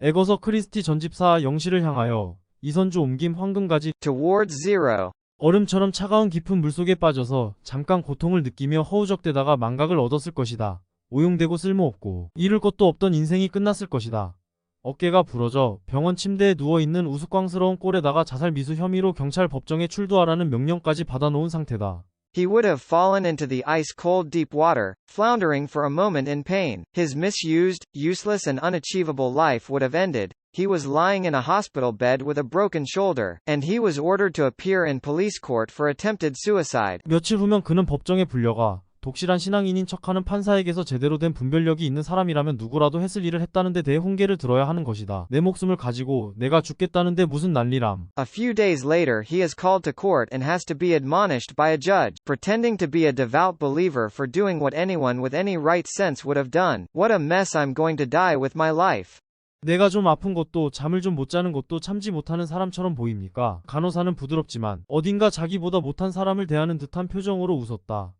에거서 크리스티 전집사 영실을 향하여 이선주 옮김 황금가지 towards zero. 얼음처럼 차가운 깊은 물속에 빠져서 잠깐 고통을 느끼며 허우적대다가 망각을 얻었을 것이다. 오용되고 쓸모없고 이룰 것도 없던 인생이 끝났을 것이다. 어깨가 부러져 병원 침대에 누워있는 우스꽝스러운 꼴에다가 자살 미수 혐의로 경찰 법정에 출두하라는 명령까지 받아놓은 상태다. He would have fallen into the ice-cold deep water, floundering for a moment in pain. His misused, useless and unachievable life would have ended. He was lying in a hospital bed with a broken shoulder, and he was ordered to appear in police court for attempted suicide. 며칠 후면 그는 법정에 불려가 독실한 신앙인인 척하는 판사에게서 제대로 된 분별력이 있는 사람이라면 누구라도 했을 일을 했다는 데 대해 훈계를 들어야 하는 것이다. 내 목숨을 가지고 내가 죽겠다는데 무슨 난리람. A few days later he is called to court and has to be admonished by a judge, pretending to be a devout believer for doing what anyone with any right sense would have done. What a mess I'm going to die with my life. 내가 좀 아픈 것도 잠을 좀 못 자는 것도 참지 못하는 사람처럼 보입니까? 간호사는 부드럽지만 어딘가 자기보다 못한 사람을 대하는 듯한 표정으로 웃었다.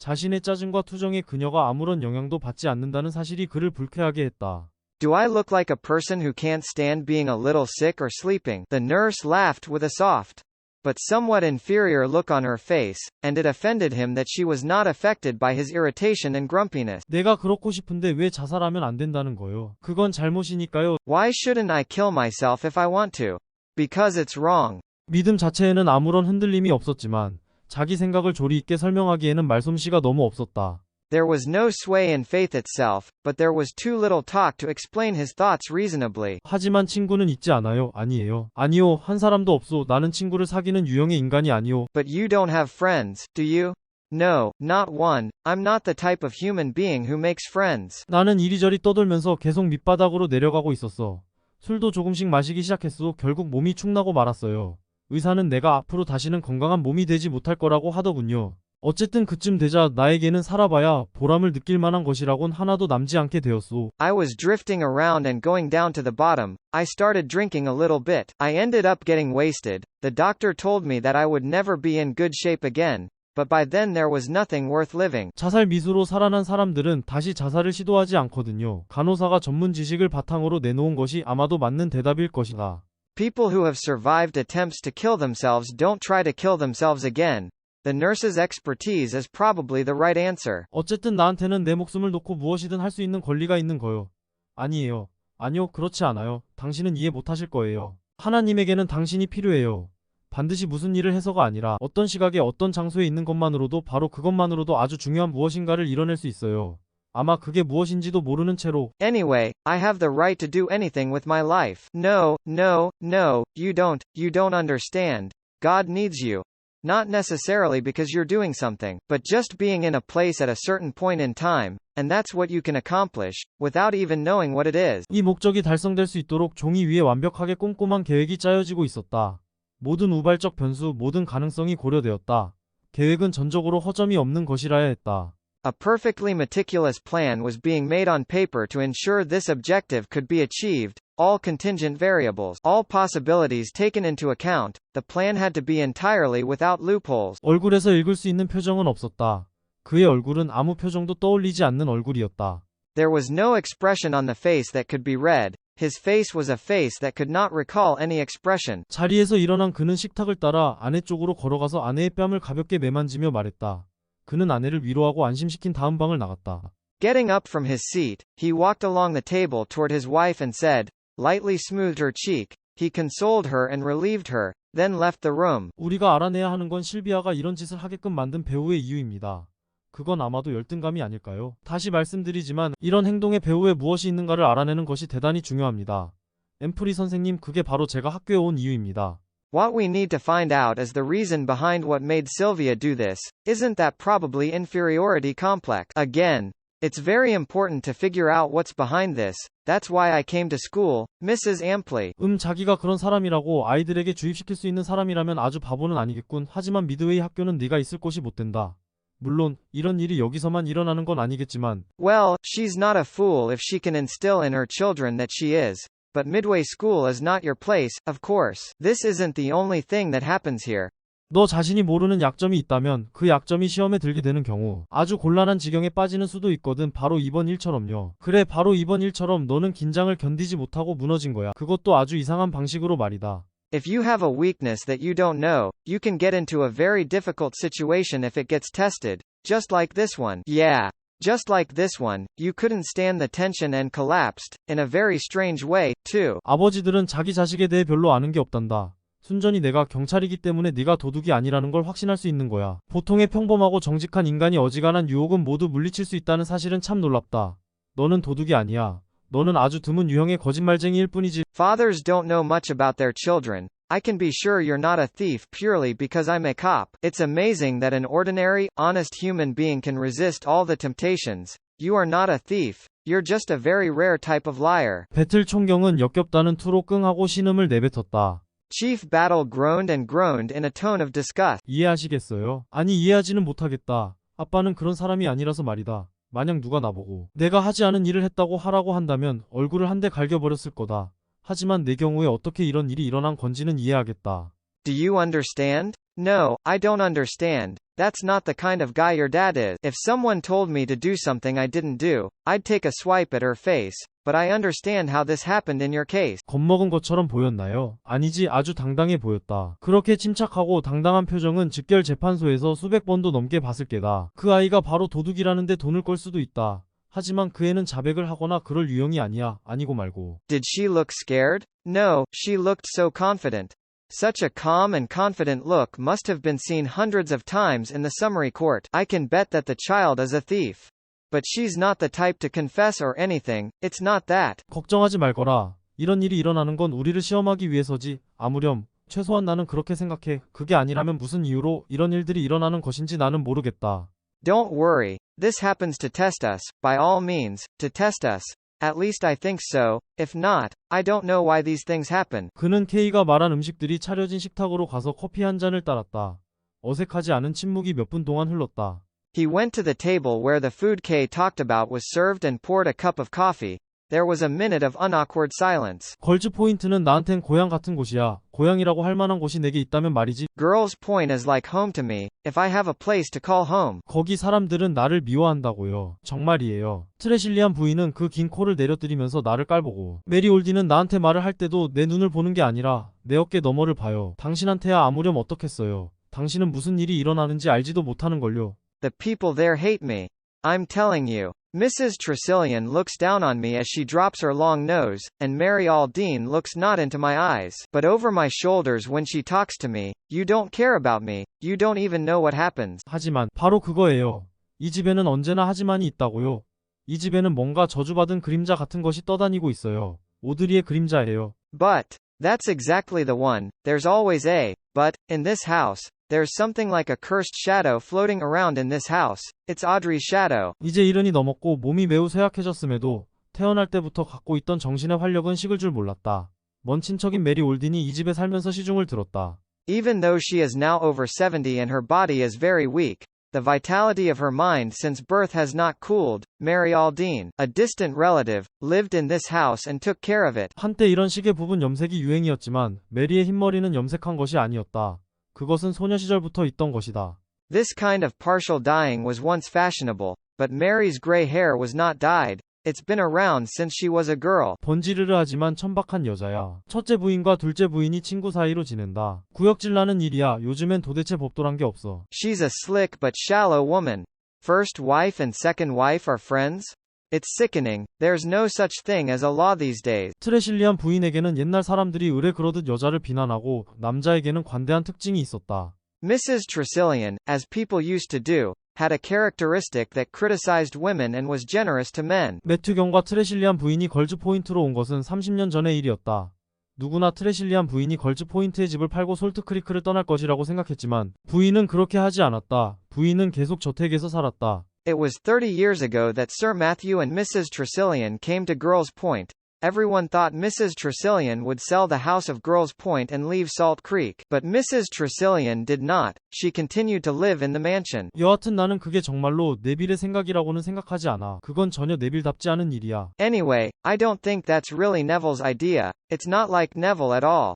자신의 짜증과 투정에 그녀가 아무런 영향도 받지 않는다는 사실이 그를 불쾌하게 했다. Do I look like a person who can't stand being a little sick or sleeping? The nurse laughed with a soft, but somewhat inferior look on her face, and it offended him that she was not affected by his irritation and grumpiness. 내가 그렇고 싶은데 왜 자살하면 안 된다는 거요? 그건 잘못이니까요. Why shouldn't I kill myself if I want to? Because it's wrong. 믿음 자체에는 아무런 흔들림이 없었지만 자기 생각을 조리 있게 설명하기에는 말솜씨가 너무 없었다. There was no sway in faith itself, but there was too little talk to explain his thoughts reasonably. 하지만 친구는 있지 않아요? 아니에요. 아니요. 한 사람도 없소. 나는 친구를 사귀는 유형의 인간이 아니요. But you don't have friends, do you? No, not one. I'm not the type of human being who makes friends. 나는 이리저리 떠돌면서 계속 밑바닥으로 내려가고 있었어. 술도 조금씩 마시기 시작했어. 결국 몸이 축나고 말았어요. 의사는 내가 앞으로 다시는 건강한 몸이 되지 못할 거라고 하더군요. 어쨌든 그쯤 되자 나에게는 살아봐야 보람을 느낄 만한 것이라곤 하나도 남지 않게 되었소. I was drifting around and going down to the bottom. I started drinking a little bit. I ended up getting wasted. The doctor told me that I would never be in good shape again. But by then there was nothing worth living. 자살 미수로 살아난 사람들은 다시 자살을 시도하지 않거든요. 간호사가 전문 지식을 바탕으로 내놓은 것이 아마도 맞는 대답일 것이다. People who have survived attempts to kill themselves don't try to kill themselves again. The nurse's expertise is probably the right answer. 어쨌든 나한테는 내 목숨을 놓고 무엇이든 할 수 있는 권리가 있는 거요. 아니에요. 아니요, 그렇지 않아요. 당신은 이해 못하실 거예요. 하나님에게는 당신이 필요해요. 반드시 무슨 일을 해서가 아니라 어떤 시각에 어떤 장소에 있는 것만으로도 바로 그것만으로도 아주 중요한 무엇인가를 이뤄낼 수 있어요. 아마 그게 무엇인지도 모르는 채로. Anyway, I have the right to do anything with my life. No, no, no, you don't understand. God needs you. Not necessarily because you're doing something, but just being in a place at a certain point in time, and that's what you can accomplish, without even knowing what it is. 이 목적이 달성될 수 있도록 종이 위에 완벽하게 꼼꼼한 계획이 짜여지고 있었다. 모든 우발적 변수, 모든 가능성이 고려되었다. 계획은 전적으로 허점이 없는 것이라야 했다. A perfectly meticulous plan was being made on paper to ensure this objective could be achieved. All contingent variables, all possibilities taken into account, the plan had to be entirely without loopholes. 얼굴에서 읽을 수 있는 표정은 없었다. 그의 얼굴은 아무 표정도 떠올리지 않는 얼굴이었다. There was no expression on the face that could be read. His face was a face that could not recall any expression. 자리에서 일어난 그는 식탁을 따라 아내 쪽으로 걸어가서 아내의 뺨을 가볍게 매만지며 말했다. 그는 아내를 위로하고 안심시킨 다음 방을 나갔다. Getting up from his seat, he walked along the table toward his wife and said, lightly smoothed her cheek. He consoled her and relieved her, then left the room. 우리가 알아내야 하는 건 실비아가 이런 짓을 하게끔 만든 배우의 이유입니다. 그건 아마도 열등감이 아닐까요? 다시 말씀드리지만 이런 행동에 배우에 무엇이 있는가를 알아내는 것이 대단히 중요합니다. 앰프리 선생님, 그게 바로 제가 학교에 온 이유입니다. What we need to find out is the reason behind what made Sylvia do this. Isn't that probably inferiority complex? Again, it's very important to figure out what's behind this. That's why I came to school, Mrs. Ampley. 자기가 그런 사람이라고 아이들에게 주입시킬 수 있는 사람이라면 아주 바보는 아니겠군. 하지만 미드웨이 학교는 네가 있을 곳이 못 된다. 물론 이런 일이 여기서만 일어나는 건 아니겠지만. Well, she's not a fool if she can instill in her children that she is. But Midway School is not your place, of course. This isn't the only thing that happens here. 너 자신이 모르는 약점이 있다면 그 약점이 시험에 들게 되는 경우 아주 곤란한 지경에 빠지는 수도 있거든. 바로 이번 일처럼요. 그래, 바로 이번 일처럼 너는 긴장을 견디지 못하고 무너진 거야. 그것도 아주 이상한 방식으로 말이다. If you have a weakness that you don't know, you can get into a very difficult situation if it gets tested. Just like this one. Yeah. Just like this one, you couldn't stand the tension and collapsed, in a very strange way, too. 아버지들은 자기 자식에 대해 별로 아는 게 없단다. 순전히 내가 경찰이기 때문에 네가 도둑이 아니라는 걸 확신할 수 있는 거야. 보통의 평범하고 정직한 인간이 어지간한 유혹은 모두 물리칠 수 있다는 사실은 참 놀랍다. 너는 도둑이 아니야. 너는 아주 드문 유형의 거짓말쟁이일 뿐이지. Fathers don't know much about their children. I can be sure you're not a thief purely because I'm a cop. It's amazing that an ordinary, honest human being can resist all the temptations. You are not a thief. You're just a very rare type of liar. 배틀 총경은 역겹다는 투로 끙하고 신음을 내뱉었다. Chief Battle groaned and groaned in a tone of disgust. 이해하시겠어요? 아니, 이해하지는 못하겠다. 아빠는 그런 사람이 아니라서 말이다. 만약 누가 나보고 내가 하지 않은 일을 했다고 하라고 한다면 얼굴을 한 대 갈겨버렸을 거다. 하지만 내 경우에 어떻게 이런 일이 일어난 건지는 이해하겠다. Do you understand? No, I don't understand. That's not the kind of guy your dad is. If someone told me to do something I didn't do, I'd take a swipe at her face. But I understand how this happened in your case. 겁먹은 것처럼 보였나요? 아니지, 아주 당당해 보였다. 그렇게 침착하고 당당한 표정은 직결재판소에서 수백 번도 넘게 봤을 게다. 그 아이가 바로 도둑이라는데 돈을 걸 수도 있다. 하지만 그 애는 자백을 하거나 그럴 유형이 아니야. 아니고 말고. Did she look scared? No, she looked so confident. Such a calm and confident look must have been seen hundreds of times in the summary court. I can bet that the child is a thief. But she's not the type to confess or anything. It's not that. 걱정하지 말거라. 이런 일이 일어나는 건 우리를 시험하기 위해서지. 아무렴. 최소한 나는 그렇게 생각해. 그게 아니라면 무슨 이유로 이런 일들이 일어나는 것인지 나는 모르겠다. Don't worry. This happens to test us, by all means, to test us. At least I think so. If not, I don't know why these things happen. 그는 K가 말한 음식들이 차려진 식탁으로 가서 커피 한 잔을 따랐다. 어색하지 않은 침묵이 몇 분 동안 흘렀다. He went to the table where the food Kay talked about was served and poured a cup of coffee. There was a minute of unawkward silence. 걸즈 포인트는 나한텐 고향 같은 곳이야. 고향이라고 할 만한 곳이 내게 있다면 말이지. Girls Point is like home to me, if I have a place to call home. 거기 사람들은 나를 미워한다고요. 정말이에요. 트레실리안 부인은 그 긴 코를 내려뜨리면서 나를 깔보고, 메리 올디는 나한테 말을 할 때도 내 눈을 보는 게 아니라 내 어깨 너머를 봐요. 당신한테야 아무렴 어떻겠어요. 당신은 무슨 일이 일어나는지 알지도 못하는걸요. The people there hate me. I'm telling you. Mrs. Tresillian looks down on me as she drops her long nose, and Mary Aldine looks not into my eyes, but over my shoulders when she talks to me. You don't care about me. You don't even know what happens. 하지만 바로 그거예요. 이 집에는 언제나 하지만이 있다고요. 이 집에는 뭔가 저주받은 그림자 같은 것이 떠다니고 있어요. 오드리의 그림자예요. But, that's exactly the one. There's always a, but, in this house. There's something like a cursed shadow floating around in this house. It's Audrey's shadow. 이제 1년이 넘었고 몸이 매우 쇠약해졌음에도 태어날 때부터 갖고 있던 정신의 활력은 식을 줄 몰랐다. 먼 친척인 메리 올딘이 이 집에 살면서 시중을 들었다. Even though she is now over 70 and her body is very weak, the vitality of her mind since birth has not cooled. Mary Aldine, a distant relative, lived in this house and took care of it. 한때 이런 식의 부분 염색이 유행이었지만 메리의 흰머리는 염색한 것이 아니었다. 그것은 소녀 시절부터 있던 것이다. This kind of partial dyeing was once fashionable, but Mary's gray hair was not dyed. It's been around since she was a girl. 번지르르하지만 천박한 여자야. 첫째 부인과 둘째 부인이 친구 사이로 지낸다. 구역질 나는 일이야. 요즘엔 도대체 법도란 게 없어. She's a slick but shallow woman. First wife and second wife are friends? It's sickening. There's no such thing as a law these days. 트레실리안 부인에게는 옛날 사람들이 의뢰 그러듯 여자를 비난하고 남자에게는 관대한 특징이 있었다. Mrs. Tresillian, as people used to do, had a characteristic that criticized women and was generous to men. 매튜 경과 트레실리안 부인이 걸즈 포인트로 온 것은 30년 전의 일이었다. 누구나 트레실리안 부인이 걸즈 포인트의 집을 팔고 솔트크리크를 떠날 것이라고 생각했지만 부인은 그렇게 하지 않았다. 부인은 계속 저택에서 살았다. It was 30 years ago that Sir Matthew and Mrs. Tresillian came to Girls Point. Everyone thought Mrs. Tresillian would sell the house of Girls Point and leave Salt Creek, but Mrs. Tresillian did not. She continued to live in the mansion. 여하튼 나는 그게 정말로 네빌의 생각이라고는 생각하지 않아. 그건 전혀 네빌답지 않은 일이야. Anyway, I don't think that's really Neville's idea. It's not like Neville at all.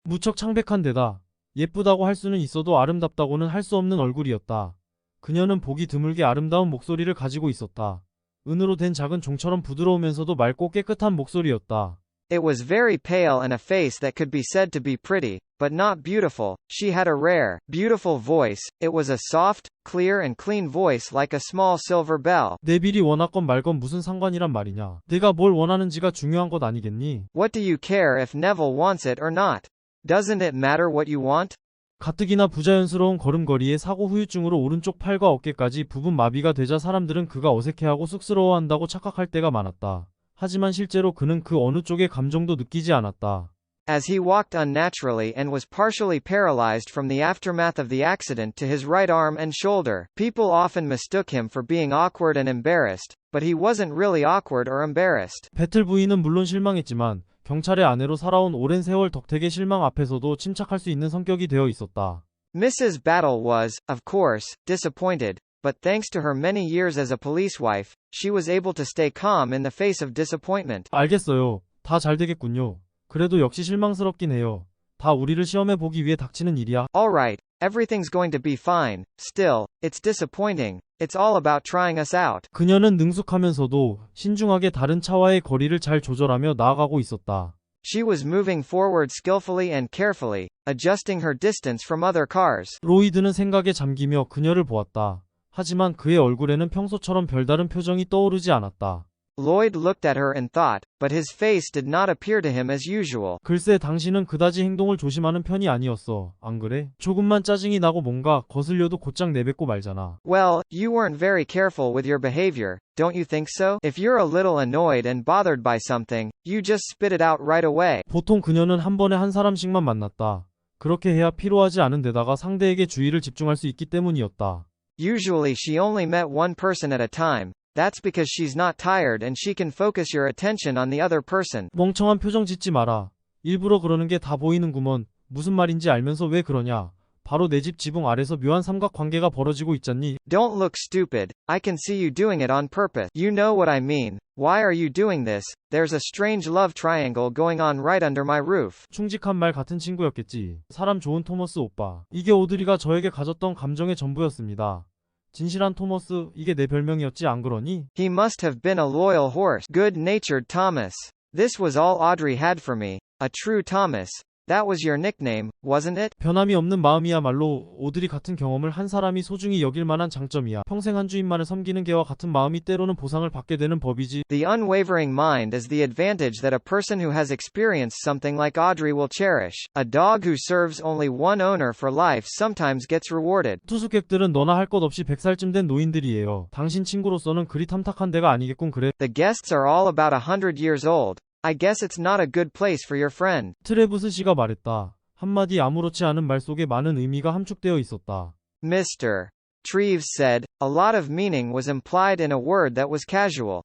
무척 창백한 데다. 예쁘다고 할 수는 있어도 아름답다고는 할 수 없는 얼굴이었다. 그녀는 보기 드물게 아름다운 목소리를 가지고 있었다. 은으로 된 작은 종처럼 부드러우면서도 맑고 깨끗한 목소리였다. It was very pale and a face that could be said to be pretty, but not beautiful. She had a rare, beautiful voice. It was a soft, clear and clean voice like a small silver bell. 네빌이 원하건 말건 무슨 상관이란 말이냐. 내가 뭘 원하는지가 중요한 것 아니겠니? What do you care if Neville wants it or not? Doesn't it matter what you want? 가뜩이나 부자연스러운 걸음걸이에 사고 후유증으로 오른쪽 팔과 어깨까지 부분 마비가 되자 사람들은 그가 어색해하고 쑥스러워한다고 착각할 때가 많았다. 하지만 실제로 그는 그 어느 쪽의 감정도 느끼지 않았다. As he walked unnaturally and was partially paralyzed from the aftermath of the accident to his right arm and shoulder, people often mistook him for being awkward and embarrassed, but he wasn't really awkward or embarrassed. 배틀 부인은 물론 실망했지만 경찰의 아내로 살아온 오랜 세월 덕택의 실망 앞에서도 침착할 수 있는 성격이 되어 있었다. Mrs. Battle was, of course, disappointed, but thanks to her many years as a police wife, she was able to stay calm in the face of disappointment. 알겠어요. 다 잘 되겠군요. 그래도 역시 실망스럽긴 해요. 다 우리를 시험해 보기 위해 닥치는 일이야. Alright, everything's going to be fine. Still, it's disappointing. It's all about trying us out. 그녀는 능숙하면서도 신중하게 다른 차와의 거리를 잘 조절하며 나아가고 있었다. She was moving forward skillfully and carefully, adjusting her distance from other cars. 로이드는 생각에 잠기며 그녀를 보았다. 하지만 그의 얼굴에는 평소처럼 별다른 표정이 떠오르지 않았다. Lloyd looked at her and thought, but his face did not appear to him as usual. 글쎄 당신은 그다지 행동을 조심하는 편이 아니었어. 안 그래? 조금만 짜증이 나고 뭔가 거슬려도 곧장 내뱉고 말잖아. Well, you weren't very careful with your behavior, don't you think so? If you're a little annoyed and bothered by something, you just spit it out right away. 보통 그녀는 한 번에 한 사람씩만 만났다. 그렇게 해야 피로하지 않은 데다가 상대에게 주의를 집중할 수 있기 때문이었다. Usually she only met one person at a time. That's because she's not tired and she can focus your attention on the other person. 멍청한 표정 짓지 마라. 일부러 그러는 게 다 보이는구먼. 무슨 말인지 알면서 왜 그러냐. 바로 내 집 지붕 아래서 묘한 삼각관계가 벌어지고 있잖니. Don't look stupid. I can see you doing it on purpose. You know what I mean. Why are you doing this? There's a strange love triangle going on right under my roof. 충직한 말 같은 친구였겠지. 사람 좋은 토머스 오빠. 이게 오드리가 저에게 가졌던 감정의 전부였습니다. 진실한 토머스, 이게 내 별명이었지 안 그러니? He must have been a loyal horse. Good-natured Thomas. This was all Audrey had for me. A true Thomas. That was your nickname, wasn't it? 변함이 없는 마음이야말로 오드리 같은 경험을 한 사람이 소중히 여길 만한 장점이야. 평생 한 주인만을 섬기는 개와 같은 마음이 때로는 보상을 받게 되는 법이지. The unwavering mind is the advantage that a person who has experienced something like Audrey will cherish. A dog who serves only one owner for life sometimes gets rewarded. 투숙객들은 너나 할 것 없이 100살쯤 된 노인들이에요. 당신 친구로서는 그리 탐탁한 데가 아니겠군 그래. The guests are all about 100 years old. I guess it's not a good place for your friend. 트레브스 씨가 말했다. 한마디 아무렇지 않은 말 속에 많은 의미가 함축되어 있었다. Mr. Treves said, a lot of meaning was implied in a word that was casual.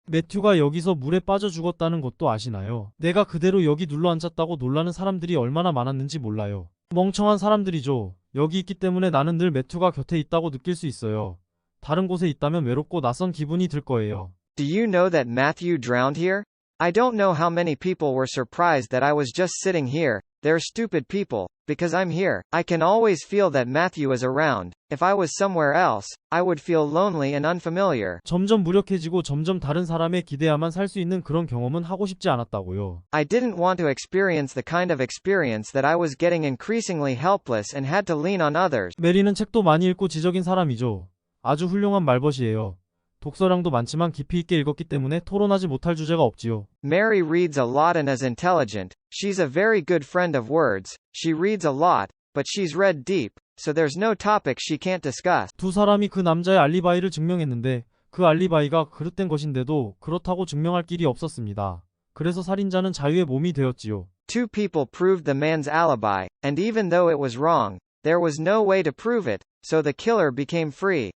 매튜가 여기서 물에 빠져 죽었다는 것도 아시나요? 내가 그대로 여기 눌러앉았다고 놀라는 사람들이 얼마나 많았는지 몰라요. 멍청한 사람들이죠. 여기 있기 때문에 나는 늘 매튜가 곁에 있다고 느낄 수 있어요. 다른 곳에 있다면 외롭고 낯선 기분이 들 거예요. Do you know that Matthew drowned here? I don't know how many people were surprised that I was just sitting here. They're stupid people, because I'm here. I can always feel that Matthew is around. If I was somewhere else, I would feel lonely and unfamiliar. 점점 무력해지고 점점 다른 사람의 기대야만 살 수 있는 그런 경험은 하고 싶지 않았다고요. I didn't want to experience the kind of experience that I was getting increasingly helpless and had to lean on others. 메리는 책도 많이 읽고 지적인 사람이죠. 아주 훌륭한 말벗이에요. 독서량도 많지만 깊이 있게 읽었기 때문에 토론하지 못할 주제가 없지요. Mary reads a lot and is intelligent. She's a very good friend of words. She reads a lot, but she's read deep, so there's no topic she can't discuss. 두 사람이 그 남자의 알리바이를 증명했는데 그 알리바이가 그릇된 것인데도 그렇다고 증명할 길이 없었습니다. 그래서 살인자는 자유의 몸이 되었지요. Two people proved the man's alibi, and even though it was wrong, there was no way to prove it, so the killer became free.